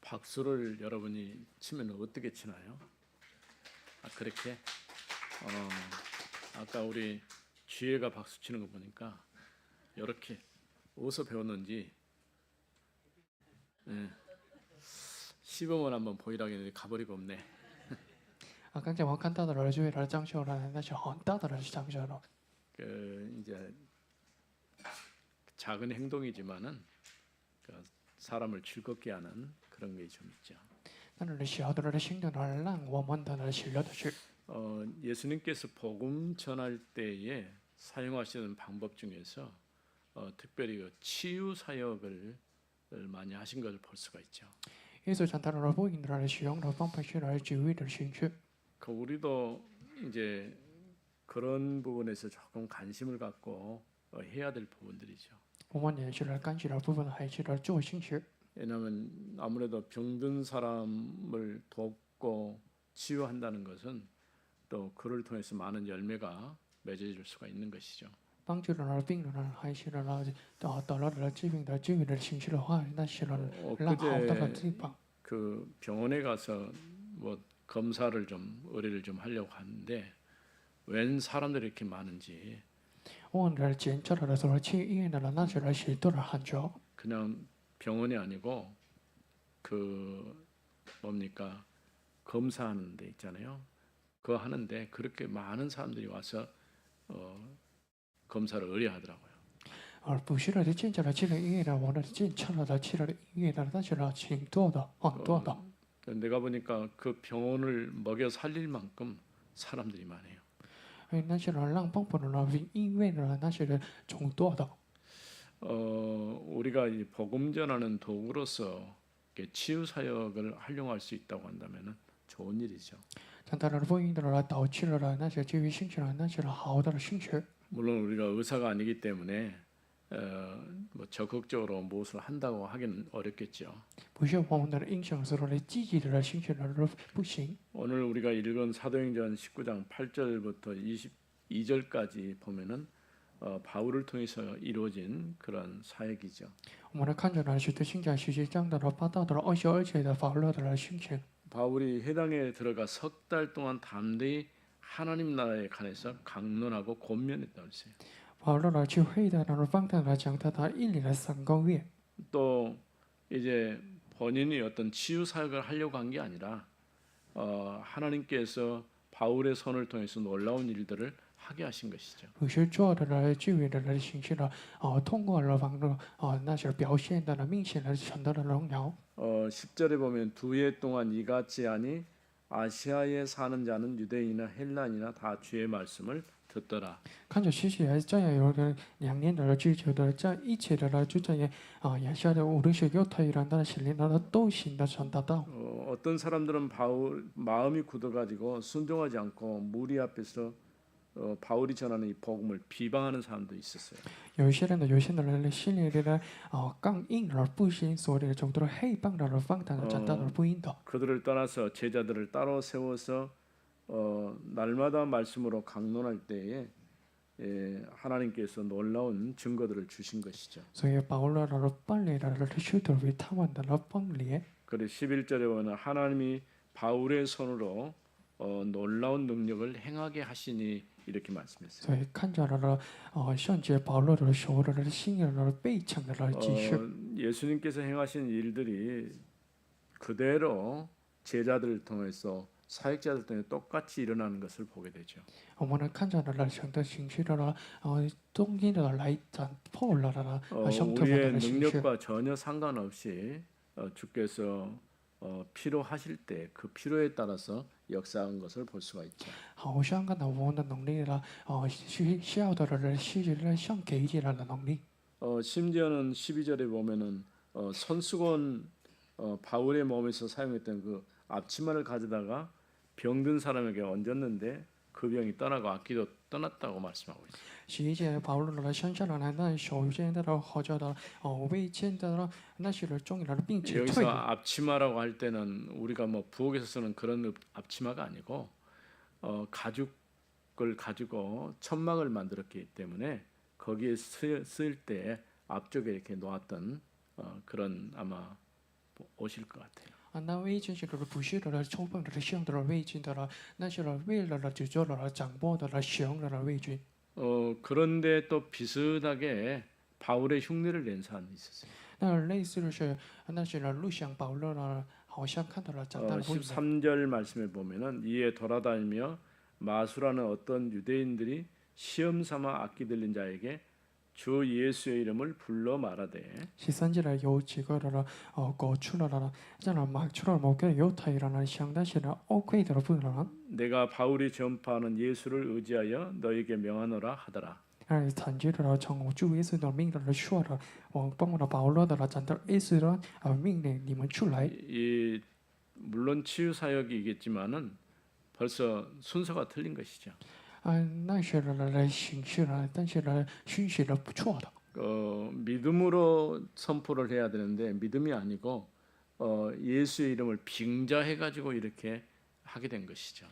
박수를 여러분이 치면 어떻게 치나요? 그렇게? 아까 우리 쥐애가 박수 치는 거 보니까 이렇게 어디서 배웠는지 시범을 한번 보이라고 했는데 가버리고 없네. 刚才我看到的人就有点张秀了，那是很大的人是张秀了。 이제 작은 행동이지만은 사람을 즐겁게 하는 그런 게 좀 있죠. 但是小的人的行动呢，让我们的人喜乐的是。 예수님께서 복음 전할 때에 사용하시는 방법 중에서 특별히 그 치유 사역을 많이 하신 것을 볼 수가 있죠. 耶稣讲到了福音的人使用的方法是来治愈的形式。 우리도 이제 그런 부분에서 조금 관심을 갖고 해야 될 부분들이죠. 我们也是来干系的部分，还是来做形式。 왜냐하면 아무래도 병든 사람을 돕고 치유한다는 것은 또 그를 통해서 많은 열매가 맺어질 수가 있는 것이죠. 帮助了病人呢，还是了得了治病的治愈的形式的话，那是了让好的地方。 그 병원에 가서 뭐 검사를 좀 의뢰를 좀 하려고 하는데 웬 사람들이 이렇게 많은지 我们检查的时候去医院的人，那是来许多人很多。 그냥 병원이 아니고 그 뭡니까 검사하는 데 있잖아요. 그거 하는데 그렇게 많은 사람들이 와서 검사를 의뢰하더라고요. 而不是来检查了去了医院的，我们检查了去了医院的，那是了挺多的，很多的。 내가 보니까 그 병원을 먹여 살릴 만큼 사람들이 많아요. 那是了让帮助了医院的，那是挺多的。 우리가 이 복음 전하는 도구로서 치유 사역을 활용할 수 있다고 한다면은 좋은 일이죠. 讲到了福音的了，导致了那些治愈形式了，那是了好的形式。 물론 우리가 의사가 아니기 때문에 뭐 적극적으로 무엇을 한다고 하기는 어렵겠죠. 不是我们的影响是了积极的形式了不行。 오늘 우리가 읽은 사도행전 19장 8절부터 22절까지 보면은 바울을 통해서 이루어진 그런 사역이죠. 我们来看着呢，是对新讲学习讲到了八道的22节的法律的了形式。 바울이 회당에 들어가 석 달 동안 담대히 하나님 나라에 관해서 강론하고 권면했다고 했어요. 保罗呢去会的那方面来讲，他一年的3个月。 또 이제 본인이 어떤 치유 사역을 하려고 한 게 아니라 하나님께서 바울의 손을 통해서 놀라운 일들을 하게 하신 것이죠. 不是做的了治愈的了形式了，通过了方面那些表现的了明显的神的荣耀。 10절에 보면 2해 동안 이같이 하니 아시아에 사는 자는 유대인이나 헬란이나 다 주의 말씀을 듣더라. 看着其实这样有的2年的了追求的，在一切的了就这样眼下的无论是犹太人的、希腊的都行的传达道。 어떤 사람들은 바울 마음이 굳어가지고 순종하지 않고 무리 앞에서 바울이 전하는 이 복음을 비방하는 사람도 있었어요. 有些人的心里的刚硬而不行，所以众多黑帮的方谈讲到了不应的。 그들을 떠나서 제자들을 따로 세워서 날마다 말씀으로 강론할 때에 하나님께서 놀라운 증거들을 주신 것이죠. 所以保罗的办理了许多为他们的帮理。 그리고 11절에 보면 하나님이 바울의 손으로 놀라운 능력을 행하게 하시니 이렇게 말씀했어요. 所以看着了圣洁保罗的手的信仰的背强的继续。 예수님께서 행하신 일들이 그대로 제자들을 통해서 사역자들 통해 똑같이 일어나는 것을 보게 되죠. 我们能看着了神的形式的中间的来斩破了圣特 우리의 的形式。 능력과 전혀 상관없이 주께서 필요하실 때 그 필요에 따라서 역사한 것을 볼 수가 있죠. 好像看到我们的能力了需要的人是像给予了的能力。 심지어는 12절에 보면은 손수건 바울의 몸에서 사용했던 그 앞치마를 가져다가 병든 사람에게 얹었는데 그 병이 떠나고 악기도 떠났다고 말씀하고 있어요. 11节保罗的身上的那首先的或者的未见的那些的重要的并且 여기서 앞치마라고 할 때는 우리가 뭐 부엌에서 쓰는 그런 앞치마가 아니고 가죽을 가지고 천막을 만들었기 때문에 거기에 쓸 때 앞쪽에 이렇게 놓았던 그런 아마 옷일 것 같아요. 那未经是不是的充分的向的未经的那是为了就做了掌握的向的未经。 그런데 또 비슷하게 바울의 흉내를 낸 사람이 있었어요. 那类似的是，那是路想保罗呢，好像看到了长大的不一样。 13절 말씀에 보면은 이에 돌아다니며 마수라는 어떤 유대인들이 시험 삼아 악기 들린 자에게 주 예수의 이름을 불러 말하되 13节有几个的过去了的，这样马出了某个犹太人呢，相当是呢 OK 的不能。 내가 바울이 전파하는 예수를 의지하여 너에게 명하노라 하더라. 曾经的从主耶稣的命令说的，我帮我的保罗的讲到耶稣的命令你们出来。 물론 치유 사역이겠지만은 벌써 순서가 틀린 것이죠. 那些人的形式呢，但是呢，讯息是不错的。 믿음으로 선포를 해야 되는데 믿음이 아니고 예수의 이름을 빙자해 가지고 이렇게 하게 된 것이죠.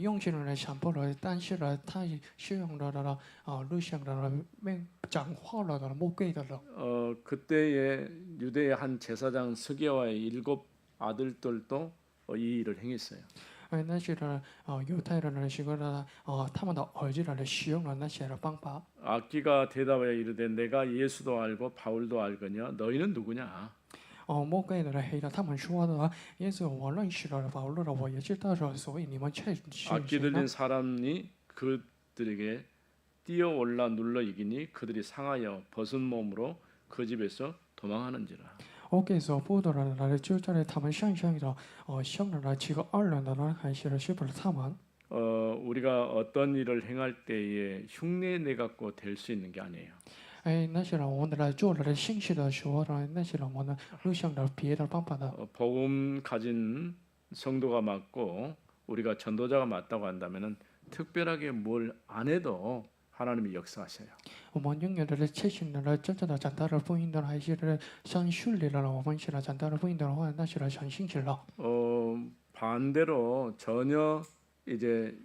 用心的来传播了，但是呢，他使用的录像的没讲话了的，没给的了。 그때에 유대의 한 제사장 스게와의 7 아들들도 이 일을 행했어요. 那些的犹太人的时候呢，他们的儿子呢使用了那些的方法。 악기가 대답하여 이르되 내가 예수도 알고 바울도 알거냐 너희는 누구냐? 魔鬼的黑的，他们说的耶稣我认识了，保罗的我也知道了，所以你们却 악기 들린 사람이 그들에게 뛰어올라 눌러 이기니 그들이 상하여 벗은 몸으로 그 집에서 도망하는지라. 我给所不的人来就在他们身上的像的来几个二人的人还是是不是他们？ 우리가 어떤 일을 행할 때에 흉내 내 갖고 될 수 있는 게 아니에요. 那些人我们来做了信息的时候呢，那些人我们录像的别的办法的。 복음 가진 성도가 맞고 우리가 전도자가 맞다고 한다면은 특별하게 뭘 안 해도 하나님이 역사하셔요. 我们拥有的确信的真正的长大的福音的，还是像训练了我们是长大的福音的话，那是相信是了。 반대로 전혀 이제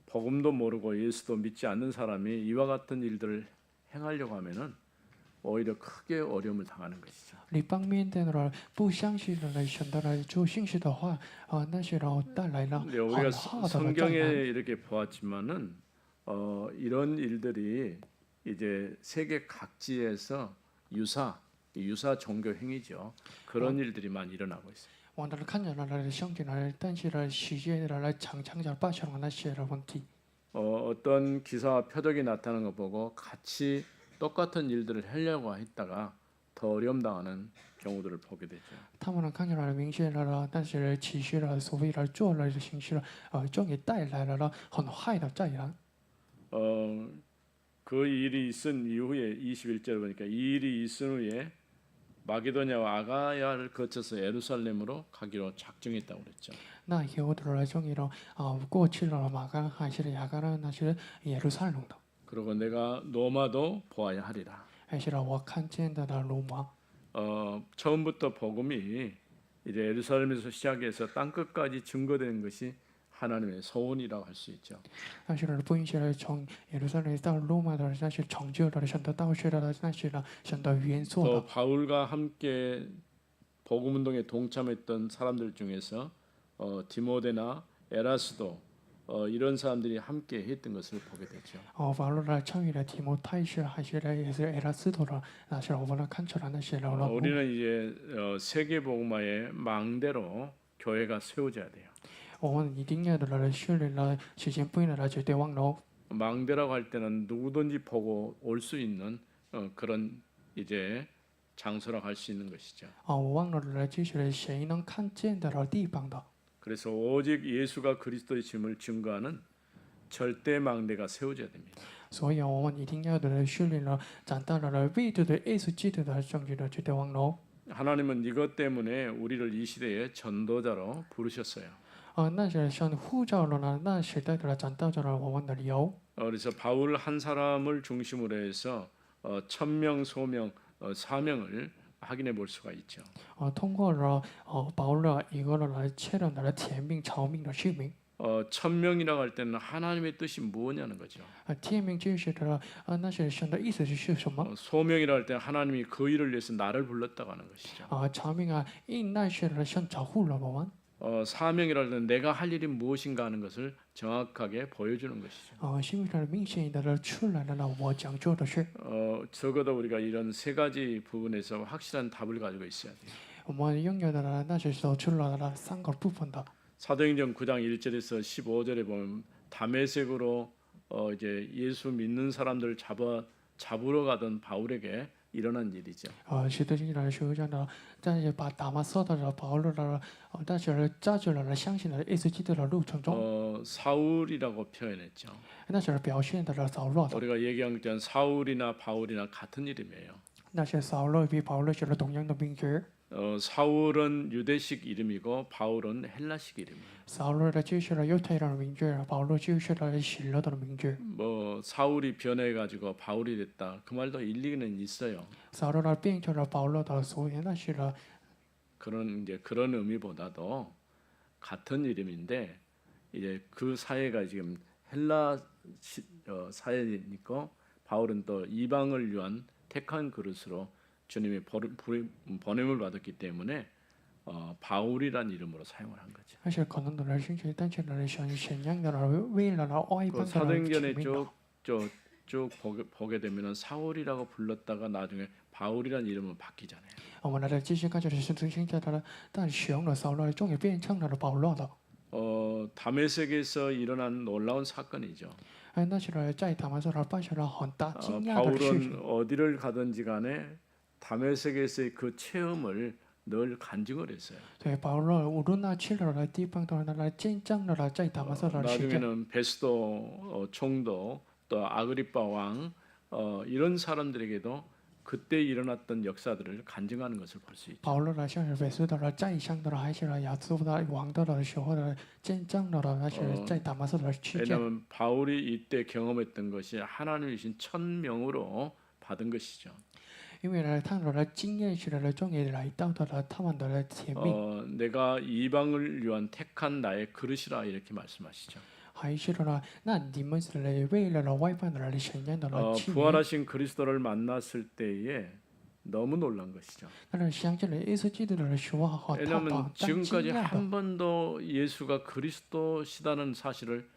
복음도 모르고 예수도 믿지 않는 사람이 이와 같은 일들을 행하려고 하면은 오히려 크게 어려움을 당하는 것이죠. 你方面的呢，不相信的来选择来做信息的话，那些人带来了 근데 우리가 很大的 성경에 灾难。 이렇게 보았지만은 이런 일들이 이제 세계 각지에서 유사 종교 행위죠. 그런 일들이 많이 일어나고 있어요. 我们看见了来相信了，但是呢，世界的来常常在发生那些的问题。 어떤 기사와 표적이 나타나는 거 보고 같이 똑같은 일들을 하려고 했다가 더 어려움 당하는 경우들을 보게 되죠. 他们看见了明显的了，但是其实呢，所谓的做了的形式了，就给带来了很坏的灾难。 그 일이 있은 이후에 21절 보니까 이 일이 있은 후에 마게도냐와 아가야를 거쳐서 예루살렘으로 가기로 작정했다고 그랬죠. 那以后的来终于过去了马干还是雅各呢，那是耶路撒冷的， 그리고 내가 로마도 보아야 하리라. 还是我看见的罗马。 처음부터 복음이 이제 예루살렘에서 시작해서 땅 끝까지 증거되는 것이 하나님의 소원이라고 할 수 있죠. 但是福音是从耶路撒冷到罗马的，那是成就了神的道学的，那是神的元素 또 的。 바울과 함께 복음 운동에 동참했던 사람들 중에서 디모데나 에라스도 이런 사람들이 함께 했던 것을 보게 되죠. 保罗来参与了提摩太是还是也是埃拉斯托的，那是我们看出来那些了。 우리는 이제 세계 복음화의 망대로 교회가 세워져야 돼요. 我们一定要的来训练了，实现不能来绝对忘了。 망대라고 할 때는 누구든지 보고 올 수 있는 그런 이제 장소라고 할 수 있는 것이죠. 我忘了来就是谁能看见的地方的。 그래서 오직 예수가 그리스도의 짐을 증거하는 절대 망대가 세워져야 됩니다. 所以我们一定要的来训练了，长大了来为着的耶稣基督的证据的绝对忘了。 하나님은 이것 때문에 우리를 이 시대에 전도자로 부르셨어요. 那是神呼召了呢，那时代的长大了我们的理由。 그래서 바울 한 사람을 중심으로 해서 천명 소명 사명을 확인해 볼 수가 있죠. 通过了保罗一个人来确认了天命、朝命的使命。 천명이라고 할 때는 하나님의 뜻이 뭐냐는 거죠. 天命就是的那是神的意思是什么？ 소명이라고 할 때 하나님이 그 일을 위해서 나를 불렀다고 하는 것이죠. 长命应那是的神找护了我们。 사명이라고 할 때는 내가 할 일이 무엇인가 하는 것을 정확하게 보여주는 것이죠. 心非常明显的出来了，我讲做的事。 적어도 우리가 이런 세 가지 부분에서 확실한 답을 가지고 있어야 돼요. 我们拥有的呢，那是走出了三个部分的。 사도행전 9장 1절에서 15절에 보면 다메섹으로 이제 예수 믿는 사람들 잡으러 가던 바울에게 일어난 일이죠. 使徒行传书上的，但是把大马色的保罗的，但是抓住了相信了耶稣基督的路程中， 사울이라고 표현했죠. 那是表现的扫罗的， 우리가 얘기한 것처럼 사울이나 바울이나 같은 이름이에요. 那些扫罗与保罗是同样的名字。 사울은 유대식 이름이고 바울은 헬라식 이름이에요. 扫罗的就是犹太人的名字，保罗就是希腊的名字。 뭐 사울이 변해가지고 바울이 됐다 그 말도 일리는 있어요. 扫罗的变成了保罗的，所以那是了 그런 의미보다도 같은 이름인데 이제 그 사회가 지금 헬라 사회니까 바울은 또 이방을 위한 택한 그릇으로 주님의 번임을 받았기 때문에 바울이란 이름으로 사용을 한 거죠. 而且可能的兴趣，但是呢，像怎样的为了外 그 邦的 사도행전에 取名 쭉 보게 되면은 사울이라고 불렀다가 나중에 바울이란 이름으로 바뀌잖아요. 我们来继续看这里是执行者的，但使用了扫罗，终于变成了保罗的。 다메섹에서 일어난 놀라운 사건이죠. 那是在大马色发生了很大惊讶的事 바울은 情。 어디를 가든지 간에 다메섹에서의 그 체험을 늘 간증을 했어요. 对保罗，无论他去了的地方，都来见证了在大马色的事件。 나중에는 베스도 총독 또 아그리파 왕 이런 사람들에게도 그때 일어났던 역사들을 간증하는 것을 볼 수 있죠. 保罗呢，像是被苏的在上的，还是亚述的王的时候的见证了，那是在大马色的事件。 왜냐하면 바울이 이때 경험했던 것이 하나님이 주신 천명으로 받은 것이죠. 因为呢，他们的经验是呢，终于来到了他们的前面， 내가 이방을 위한 택한 나의 그릇이라 이렇게 말씀하시죠. 还是呢，那你们是来为了外邦的来神样的来器皿。 부활하신 그리스도를 만났을 때에 너무 놀란 것이죠. 但是相信了耶稣基督的时候，和他 왜냐하면 当惊 지금까지 讶的。 한 번도 예수가 그리스도시다는 사실을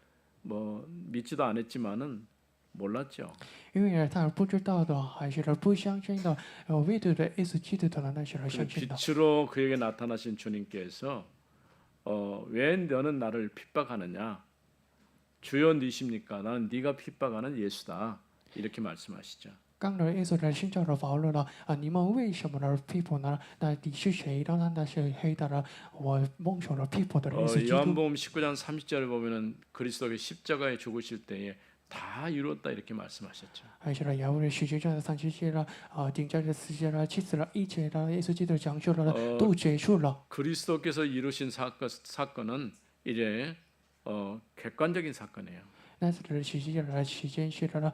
뭐 믿지도 않았지만은 몰랐죠. 因为呢，他不知道的，还是不相信的，唯独的耶稣基督的那是 그 相信的。 빛으로 그에게 나타나신 주님께서 왜 너는 나를 핍박하느냐? 주여 니십니까? 나는 네가 핍박하는 예수다. 이렇게 말씀하시죠. 刚才耶稣来寻找了保罗了你们为什么来批评呢？那你是谁呢？那是黑的了，我蒙受了批评的耶稣基督。 요한복음 19장 30절을 보면은 그리스도가 십자가에 죽으실 때에 다 이루었다 이렇게 말씀하셨죠. 还是雅各的十九章的30节了顶在这世界了，其次了一切了，耶稣基督讲述了都结束了。 그리스도께서 이루신 사건은 이제 객관적인 사건이에요. 那是的时间了，时间是了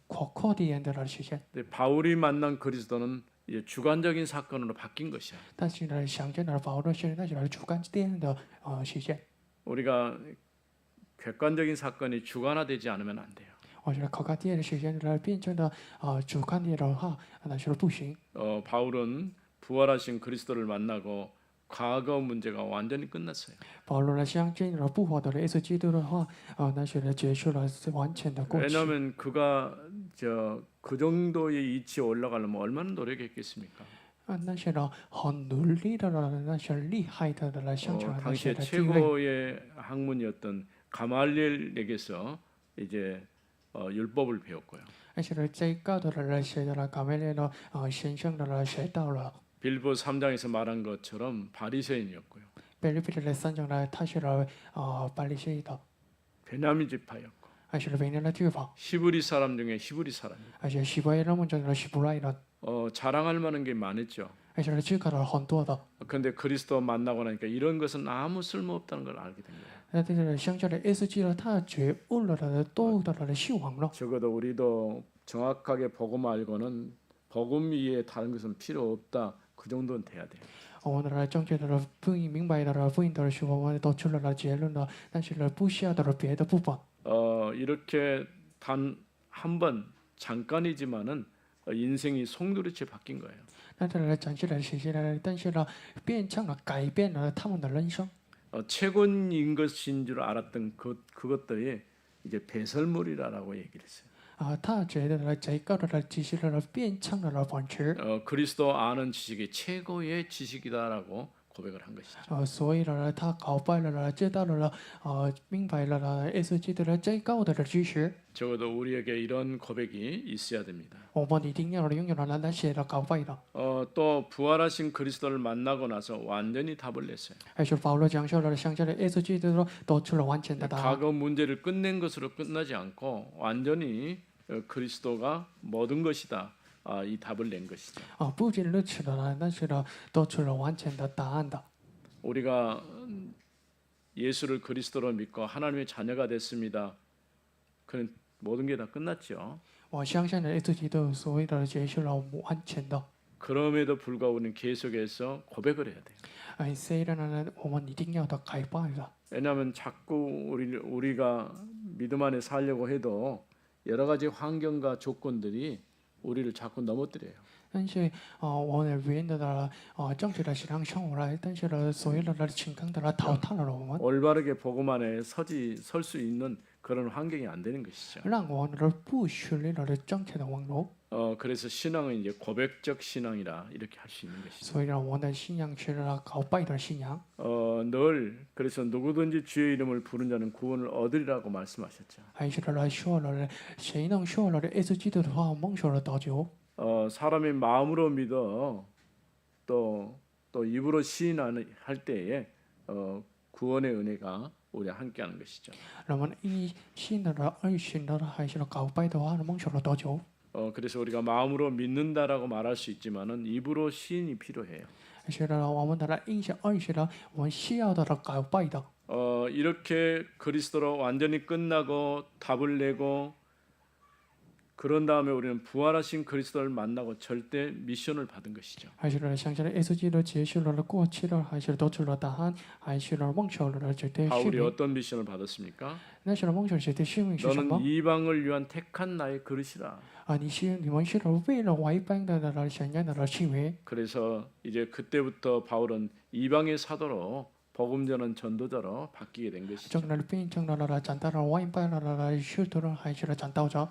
扩的的了时间。 근데 바울이 만난 그리스도는 이제 주관적인 사건으로 바뀐 것이야. 但是呢，想见了保罗是那是主观点的时间。 우리가 객관적인 사건이 주관화되지 않으면 안 돼요. 我觉得客观点的时间了变成了主观点的话，那是不行。 바울은 부활하신 그리스도를 만나고 과거 문제가 완전히 끝났어요. 保罗呢，相见了复活的耶稣基督的话，那是呢结束了完全的过去。 왜냐하면 그가 그 정도의 이치에 올라가려면 얼마나 노력했겠습니까? 那些呢很努力的了，那些厉害的了，相传那些 당시에 的地位。 최고의 학문이었던 가말리엘에게서 이제 율법을 배웠고요. 而且呢，最高的了学的了，卡梅列呢先生的了学到了。 빌보 3장에서 말한 것처럼 바리새인이었고요. 腓立比的3章呢，他是了巴黎学的， 베냐민 지파였고 还是了베냐민地方， 히브리 사람 중에 히브리 사람이에요. 而且希伯来人中的希伯来人， 자랑할 만한 게 많았죠. 而且呢这个了很多的。 그런데 그리스도 만나고 나니까 이런 것은 아무 쓸모없다는 걸 알게 된 거예요. 那这个相较的耶稣基督，他觉悟了的都的了希望了。 적어도 우리도 정확하게 복음 알고는 복음 위에 다른 것은 필요 없다. 그 정도는 돼야 돼요. 我们的正确的不明白的不应的是我们得出了结论了，但是呢不需要的别的部分。 이렇게 단 한 번 잠깐이지만은 인생이 송두리째 바뀐 거예요. 那这里展示了写下来，但是呢变成了改变了他们的人生。 최고인 것인 줄 알았던 그것들이 이제 배설물이라고 얘기를 했어요. 他觉得呢这个的其实呢变成了本质。 그리스도 아는 지식이 최고의 지식이다라고 고백을 한 것이죠. 所以呢他搞白了呢，知道了呢，明白了呢，耶稣基督的最高的知识。 적어도 우리에게 이런 고백이 있어야 됩니다. 我们一定要拥有了那些的搞白的。 또 부활하신 그리스도를 만나고 나서 완전히 답을 냈어요. 还是保罗讲述了想起来耶稣基督得出了完全的答案。 과거 문제를 끝낸 것으로 끝나지 않고 완전히 그리스도가 모든 것이다. 이 답을 낸 것이죠. 不仅如此的呢，但是呢得出了完全的答案的。 우리가 예수를 그리스도로 믿고 하나님의 자녀가 됐습니다. 그는 모든 게 다 끝났죠. 我相信呢耶稣基督所谓的结束了完全的。 그럼에도 불구하고 우리는 계속해서 고백을 해야 돼요. 虽然呢我们一定要的改白的。 왜냐하면 자꾸 우리가 믿음 안에 살려고 해도 여러 가지 환경과 조건들이 우리를 자꾸 넘어뜨려요. 但是我们原的正确的信仰生活来，但是呢所有的情感的淘汰了我们， 올바르게 복음 안에 설 수 있는 그런 환경이 안 되는 것이죠. 让我们不顺利的正确的网络。 그래서 신앙은 이제 고백적 신앙이라 이렇게 할 수 있는 것이죠. 所以呢我们的信仰是搞白的信仰。 늘 그래서 누구든지 주의 이름을 부른 자는 구원을 얻으리라고 말씀하셨죠. 还是来说了，谁能说了耶稣基督的话，蒙受了得救。 사람이 마음으로 믿어 또 입으로 시인할 때에 구원의 은혜가 우리 함께하는 것이죠. 我们一信的二信的还是搞白的话，蒙受了得救。 그래서 우리가 마음으로 믿는다라고 말할 수 있지만은 입으로 시인이 필요해요. 还是我们的一信二信的，我们需要的搞白的。 이렇게 그리스도로 완전히 끝나고 답을 내고 그런 다음에 우리는 부활하신 그리스도를 만나고 절대 미션을 받은 것이죠. 还是想起来耶稣基督结束了过去了，还是得出了答案，还是蒙受了绝对使 바울이 命。 어떤 미션을 받았습니까? 那是蒙受绝对使命是什 너는 么？ 이방을 위한 택한 나의 그릇이라. 你们是为了外邦的想要的行为。 그래서 이제 그때부터 바울은 이방의 사도로 복음 전한 전도자로 바뀌게 된 것이죠. 正的变成了长大了外邦的使徒了，还是传道者。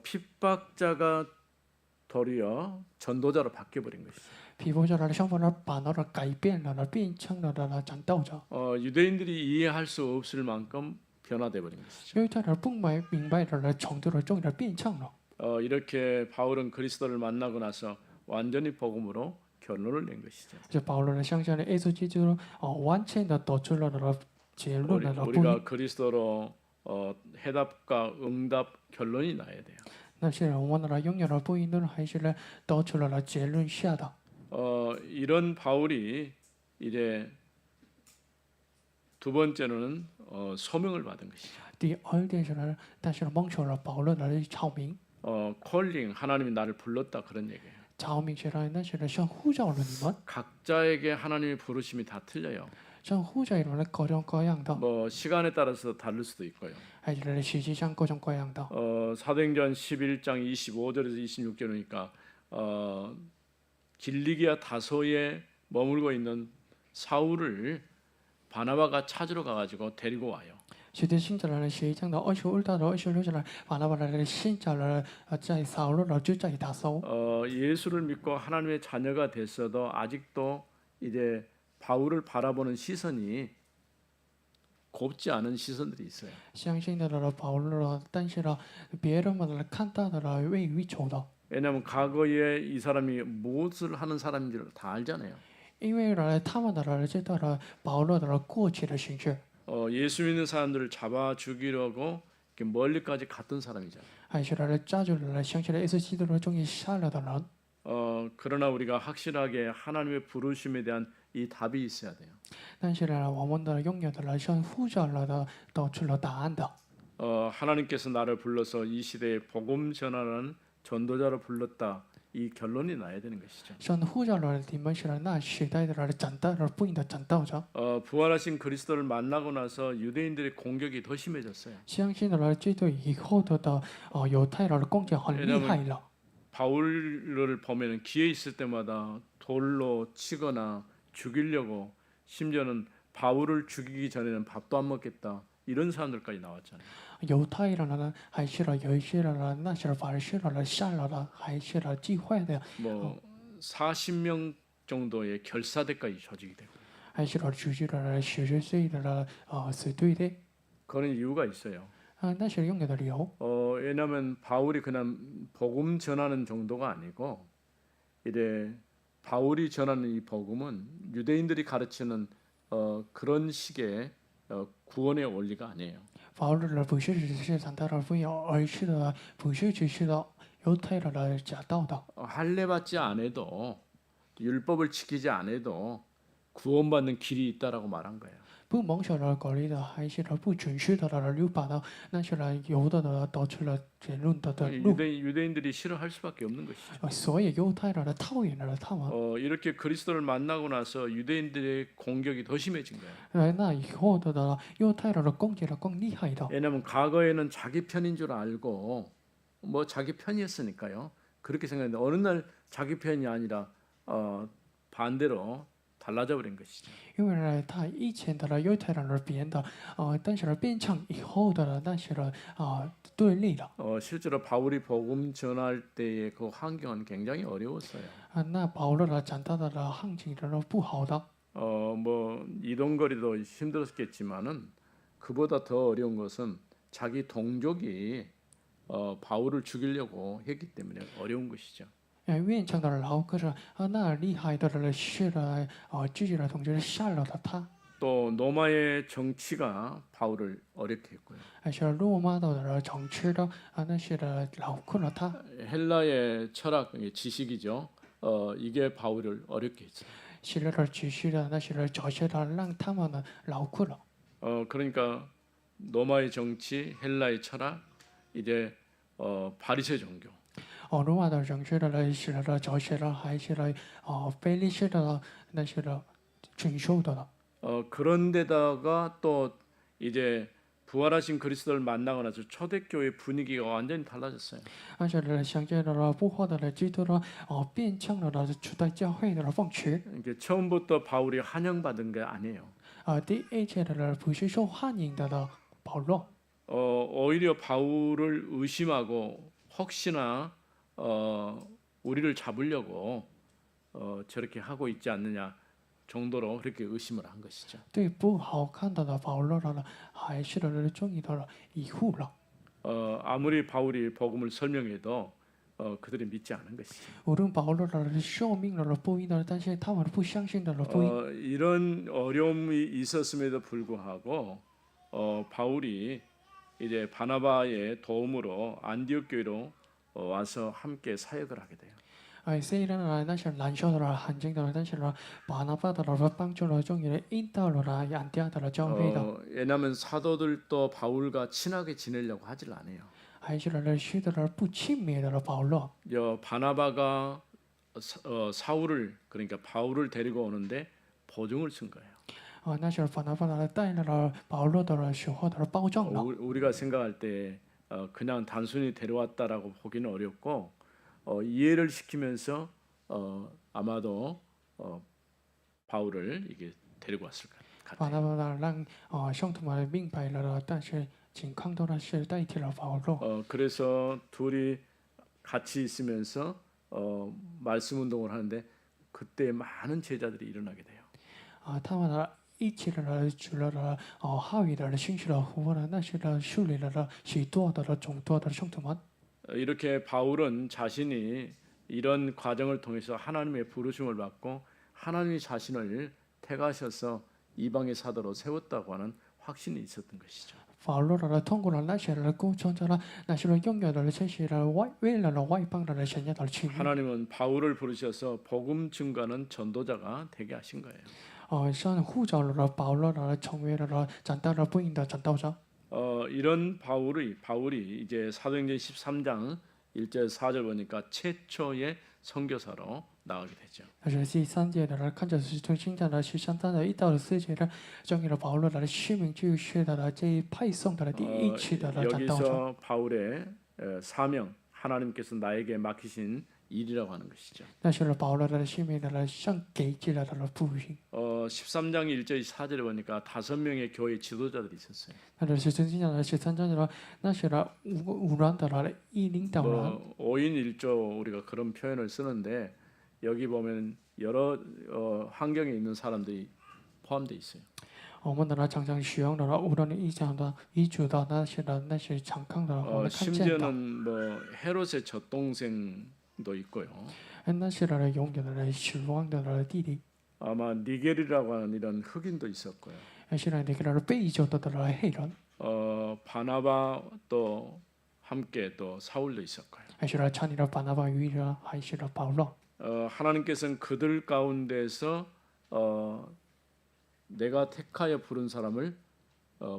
핍박자가 도리어 전도자로 바뀌어 버린 것이죠. 皮肤上的身份把改变了，变成了传道者。 유대인들이 이해할 수 없을 만큼 변화돼 버린 것이죠. 因为他的不明白的程度终于变成了。 이렇게 바울은 그리스도를 만나고 나서 완전히 복음으로 결론을 낸 것이죠. 就保罗相信了耶稣基督完全的得出了结论了。 우리가 그리스도로 해답과 응답 결론이 나야 돼요. 那些人我们拥有了不一定还是得出了结论下的。 이런 바울이 이제 두 번째로는 소명을 받은 것이죠. 第二点是呢，但是蒙受了保罗的召命。 콜링 하나님이 나를 불렀다 그런 얘기예요. 召命是呢，那是像呼召了你们， 각자에게 하나님의 부르심이 다 틀려요. 像呼召了各种各样的， 뭐 시간에 따라서 다를 수도 있고요. 还是实际上各种各样的。 사도행전 11장 25절에서 26절이니까 길리기아 다소에 머물고 있는 사울을 바나바가 찾으러 가가지고 데리고 와요. 使徒行传11章的25到26节把那把信者在扫罗就在打扫。 예수를 믿고 하나님의 자녀가 됐어도 아직도 이제 바울을 바라보는 시선이 곱지 않은 시선들이 있어요. 相信的保罗，但是别人们看到的未予求的。 왜냐하면 과거에 이 사람이 무엇을 하는 사람인지를 다 알잖아요. 因为他们知道了保罗的过去的形式。 예수 믿는 사람들을 잡아 죽이려고 이렇게 멀리까지 갔던 사람이잖아요. 还是抓住了想起来耶稣基督终于杀了的人。 그러나 우리가 확실하게 하나님의 부르심에 대한 이 답이 있어야 돼요. 但是我们的拥有的像呼召了的得出了答案的。 하나님께서 나를 불러서 이 시대에 복음 전하는 전도자로 불렀다. 이 결론이 나야 되는 것이죠. 神呼召了你们是了那时代的了长大了不应的长大者， 부활하신 그리스도를 만나고 나서 유대인들의 공격이 더 심해졌어요. 相信的了基督以后的犹太人的攻击很厉害了。 바울을 보면은 기회 있을 때마다 돌로 치거나 죽이려고 심지어는 바울을 죽이기 전에는 밥도 안 먹겠다 이런 사람들까지 나왔잖아요. 犹太人呢，还是了有一些人呢，那些法利赛人呢，下了呢，还是了忌讳的， 뭐 40명 정도의 결사대까지 조직이 되고 还是了组织了10岁的了死对的 그런 이유가 있어요. 那是用的理由。 왜냐하면 바울이 그냥 복음 전하는 정도가 아니고 이래 바울이 전하는 이 복음은 유대인들이 가르치는 그런 식의 구원의 원리가 아니에요. 法律的不是只是长大的不要，而是的不是只是的犹太人的假道的。 할례 받지 않아도 율법을 지키지 않아도 구원받는 길이 있다라고 말한 거예요. 不蒙受了鼓励的，还是了不准许的了律法的，那是了有的导致了结论的路。 유대인들이 싫어할 수밖에 없는 것이죠. 所以犹太人的讨厌了他们。 이렇게 그리스도를 만나고 나서 유대인들의 공격이 더 심해진 거예요. 那以后的犹太人的攻击了更厉害的。 왜냐하면 과거에는 자기 편인 줄 알고 뭐 자기 편이었으니까요. 그렇게 생각했는데 어느 날 자기 편이 아니라 반대로 달라져 버린 것이죠. 因为呢，他以前的犹太人而变的，但是呢，变成以后的那些人对立了。 실제로 바울이 복음 전할 때의 그 환경은 굉장히 어려웠어요. 那保罗长大的行情的不好的。 뭐 이동거리도 힘들었겠지만은 그보다 더 어려운 것은 자기 동족이 바울을 죽이려고 했기 때문에 어려운 것이죠. 愿成的老可是那厉害的人是了自己的同学杀了他。 또 로마의 정치가 바울을 어렵게 했고요. 还是罗马的城市的那些的劳苦了他。 헬라의 철학 지식이죠. 이게 바울을 어렵게 했어요. 写了知识的那些的哲学的让他们呢劳苦了。 그러니까 로마의 정치, 헬라의 철학, 이제 바리새 종교. 罗马的城市的写了哲学的，还写了非利士的那些的领袖的了。 그런 데다가 또 이제 부활하신 그리스도를 만나고 나서 초대교회 분위기가 완전히 달라졌어요. 而且呢，相见的不好的基督的变成了初代教会的风气。 이게 처음부터 바울이 환영받은 게 아니에요. 第一届的不是受欢迎的保罗。 오히려 바울을 의심하고 혹시나 우리를 잡으려고 저렇게 하고 있지 않느냐 정도로 그렇게 의심을 한 것이죠. 对不好看的保罗了，还是的注意到了疑惑了。 아무리 바울이 복음을 설명해도 그들이 믿지 않은 것이죠. 无论保罗的寿命了不一的，但是他们不相信的不一。 이런 어려움이 있었음에도 불구하고 바울이 이제 바나바의 도움으로 안디옥 교회로 와서 함께 사역을 하게 돼요. 虽然呢那些燃烧的很惊的，但是呢，巴拿巴的帮助了终于引导了安提阿的教会的。 왜냐하면 사도들도 바울과 친하게 지내려고 하질 않아요. 还是呢许多的不亲密的保罗。 바나바가 사울을 그러니까 바울을 데리고 오는데 보증을 쓴 거예요. 那是巴拿巴的带了保罗的时候的保障了。 우리가 생각할 때 그냥 단순히 데려왔다라고 보기는 어렵고 이해를 시키면서 아마도 바울을 이게 데리고 왔을 것 巴 같아요. 拿巴让兄弟们明白了，但是情况都是代替了保罗。 그래서 둘이 같이 있으면서 말씀 운동을 하는데 그때 많은 제자들이 일어나게 돼요. 他们呢一起的除了话语的兴趣的活呢，那是的树立了许多的众多的兄弟们。 이렇게 바울은 자신이 이런 과정을 통해서 하나님의 부르심을 받고 하나님이 자신을 택하셔서 이방의 사도로 세웠다고 하는 확신이 있었던 것이죠. 保罗呢通过了那些的过程中呢，那些的拥有的这些的为了外邦的神家的去。 하나님은 바울을 부르셔서 복음 증거하는 전도자가 되게 하신 거예요. 像呼召了保罗呢成为了长大了不应的传道者。 이런 바울이 이제 사도행전 13장 1절 4절 보니까 최초의 선교사로 나가게 되죠. 但是第三节的看着是从新讲的13章的1到4节的，正义的保罗的使命就是的这派送的第一次的战斗者。 여기서 바울의 사명, 하나님께서 나에게 맡기신 일이라고 하는 것이죠. 那是保罗的使命的上给予了他的福音。 13장 1절 4절에 보니까 5명의 교회 지도자들이 있었어요. 那这是真经讲的13章的，那是五人的一领导人。 5인 1조 우리가 그런 표현을 쓰는데 여기 보면 여러 환경에 있는 사람들이 포함되어 있어요. 我们的常常使用的无论一讲的、一组的那些常看的，我们看见的。 심지어는 뭐 헤롯의 젖동생도 있고요. 那些永远的死亡的弟弟， 아마 니겔이라고 하는 이런 흑인도 있었고요. 那些那个被救的黑人， 바나바 또 함께 또 사울도 있었고요. 还是参与了巴拿巴与人，还是保罗。 하나님께서는 그들 가운데서 내가 택하여 부른 사람을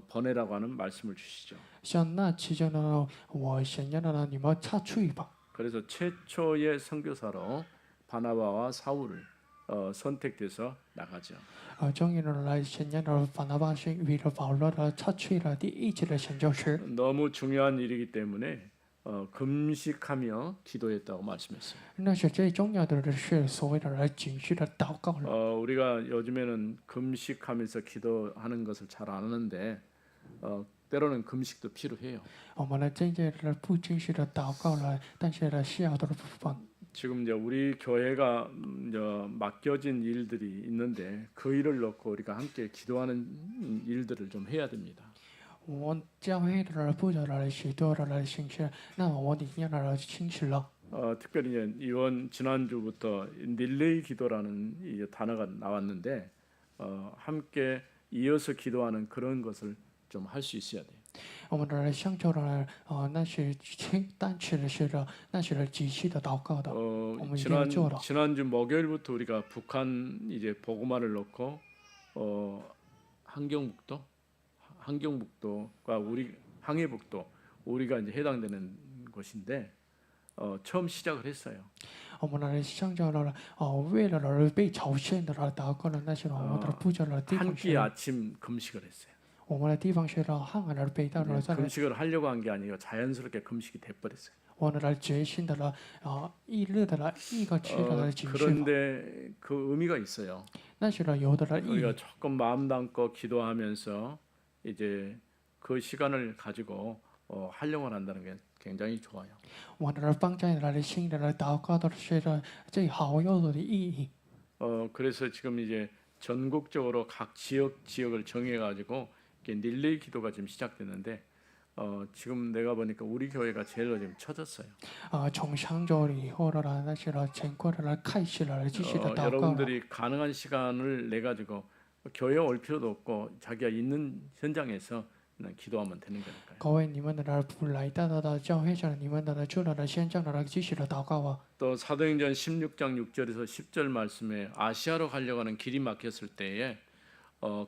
보내라고 하는 말씀을 주시죠. 像那其中的，我想要的你们插出一吧。 그래서 최초의 선교사로 바나바와 사울을 선택돼서 나가죠. 终于来想要的巴拿巴是与了保罗的插出了第一次的宣教士。 너무 중요한 일이기 때문에 금식하며 기도했다고 말씀했어요. 那是最重要的是所谓的紧续的祷告了。 우리가 요즘에는 금식하면서 기도하는 것을 잘 안 하는데 때로는 금식도 필요해요. 我们真正的不仅是的祷告了，但是需要的部分。 지금 이제 우리 교회가 이제 맡겨진 일들이 있는데 그 일을 놓고 우리가 함께 기도하는 일들을 좀 해야 됩니다. 我教会的负责了许多的形式，那我里面的清楚了。 특별히 이제 이번 지난주부터 릴레이 기도라는 이제 단어가 나왔는데 함께 이어서 기도하는 그런 것을 좀 할 수 있어야 돼요. 我们的相交的那是单次的是的，那是即时的祷告的。我们一定要做的。 지난주 목요일부터 우리가 북한 이제 보고마를 놓고 한경북도과 우리 항해북도 우리가 이제 해당되는 곳인데 처음 시작을 했어요. 我们的相交的为了被朝鲜的祷告了，那是我们的负责的地方 한 끼 是。 아침 금식을 했어요. 我们的地方是汉海的北大的在 금식을 하려고 한 게 아니고 자연스럽게 금식이 돼버렸어요. 我们的决心的一日的一个期的紧续。 그런데 그 의미가 있어요. 那是有的意义。 우리가 조금 마음 담고 기도하면서 이제 그 시간을 가지고 활용을 한다는 게 굉장히 좋아요. 我的放在的心的祷告的是最好有的意义。 그래서 지금 이제 전국적으로 각 지역을 정해 가지고 릴레이 기도가 지금 시작됐는데 지금 내가 보니까 우리 교회가 제일로 지금 쳐졌어요. 从上周以后的那些全国的开始了继续的祷告了。 여러분들이 가능한 시간을 내 가지고 교회 올 필요도 없고 자기가 있는 현장에서 기도하면 되는 거니까요. 各位，你们的不来到教会上，你们的做了现场的继续的祷告啊。 또 사도행전 16장 6절에서 10절 말씀에 아시아로 가려고 하는 길이 막혔을 때에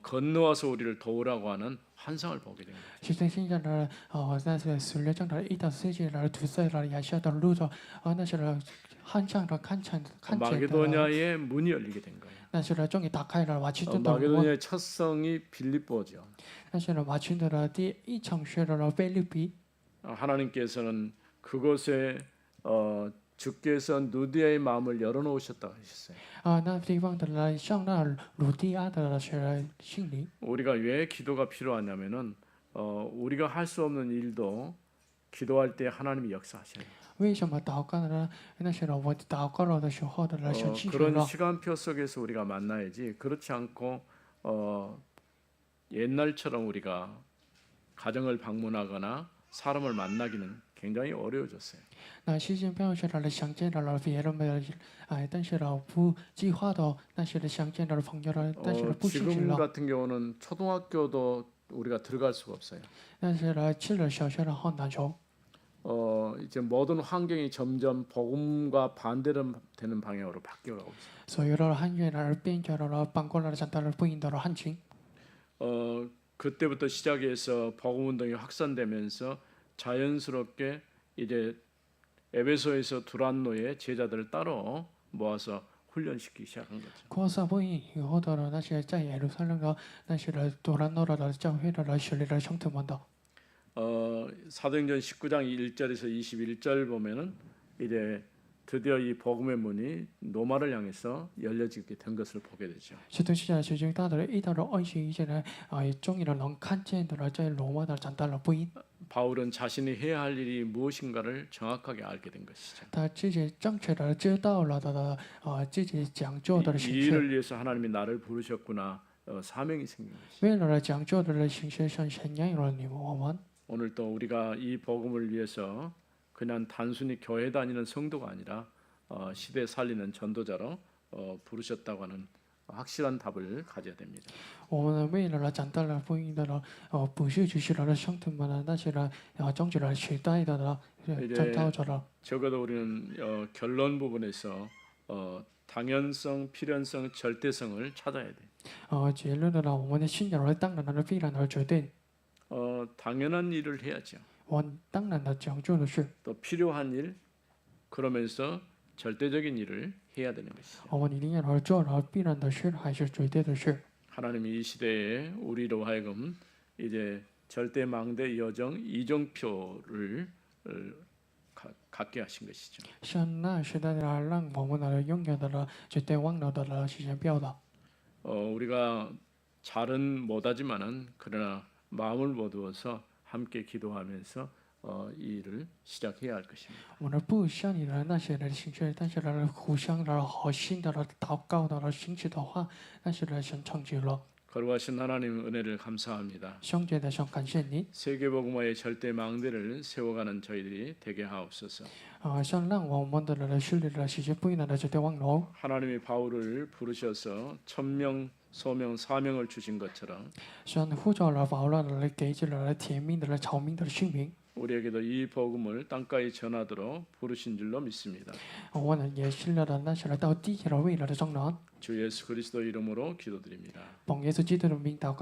건너와서 우리를 도우라고 하는 환상을 보게 됩니다. 其实现在的那是16章的1到4节的堵塞了亚细亚的路上，那是汉上的看见的， 마게도냐의 문이 열리게 된 거예요. 那是终于打开了马其顿的门。 마게도냐의 첫 성이 빌립보죠. 那是马其顿的第一场是的腓立比。 하나님께서는 그곳에 주께서 누디아의 마음을 열어놓으셨다고 하셨어요. 那地方的像那鲁迪亚的是心里。 우리가 왜 기도가 필요하냐면은 우리가 할 수 없는 일도 기도할 때 하나님이 역사하셔요. 为什么祷告呢？那是我祷告了的时候的神记住 그런 了。 시간표 속에서 우리가 만나야지. 그렇지 않고 옛날처럼 우리가 가정을 방문하거나 사람을 만나기는 굉장히 어려워졌어요. 那时间表是想见到了别人们，但是不计划的那些想见到的朋友了，但是不信 지금 了。 같은 경우는 초등학교도 우리가 들어갈 수가 없어요. 但是去了小学的很难受。 이제 모든 환경이 점점 복음과 반대로 되는 방향으로 바뀌어가고 있어요. 所有的汉语呢变成了搬过来讲到了不应的汉情。 그때부터 시작해서 복음 운동이 확산되면서 자연스럽게 이제 에베소에서 두란노의 제자들을 따로 모아서 훈련시키기 시작한 거죠. 扩撒福音以后的那些在耶路撒冷的那些的多兰诺的教会的学里的兄弟们的， 사도행전 19장 1절에서 21절 보면은 이제 드디어 이 복음의 문이 로마를 향해서 열려지게 된 것을 보게 되죠. 使徒行传使经大的一到了21节呢，也终于的能看见的了在罗马的长大了福音， 바울은 자신이 해야 할 일이 무엇인가를 정확하게 알게 된 것이죠. 他自己正确的知道了他的自己讲究的 이 形 일을 式， 위해서 하나님이 나를 부르셨구나 사명이 생긴 것이죠. 为了讲究的形式上神让了你们我们。 오늘 또 우리가 이 복음을 위해서 그냥 단순히 교회 다니는 성도가 아니라 시대 살리는 전도자로 부르셨다고 하는 확실한 답을 가져야 됩니다. 我们为了长大了福音的了，不是只是了兄弟们的那些了，终止了时代的了，战斗者了。 적어도 우리는 결론 부분에서 당연성, 필연성, 절대성을 찾아야 돼. 结论的了，我们的信仰了，当然了必然的决定， 당연한 일을 해야죠. 我当然的讲究的是， 또 필요한 일, 그러면서 절대적인 일을 해야 되는 것이죠. 我们一定要做了必然的事，还是绝对的事。 하나님이 이 시대에 우리로 하여금 이제 절대망대 여정 이정표를 갖게 하신 것이죠. 像那时代的了，让我们的拥有的了绝对忘了的了时间表的。 우리가 잘은 못하지만은 그러나 마음을 모두어서 함께 기도하면서 이 일을 시작해야 할 것입니다. 我们不像你的那些的形式，但是呢，互相的好心的了祷告的了形式的话，但是呢，神成就了。 거룩하신 하나님 은혜를 감사합니다. 兄弟的想感谢你， 세계복음화의 절대망대를 세워가는 저희들이 되게 하옵소서. 像让我们的人势力的世界不一样的绝对忘了。 하나님이 바울을 부르셔서 천명, 소명, 사명을 주신 것처럼 像呼召了保罗的给予了甜蜜的草民的姓名， 우리에게도 이 복음을 땅까지 전하도록 부르신 줄로 믿습니다. 我们也是了的那些了到地界的未来的中人， 주 예수 그리스도 이름으로 기도드립니다. 奉耶稣基督的名祷告。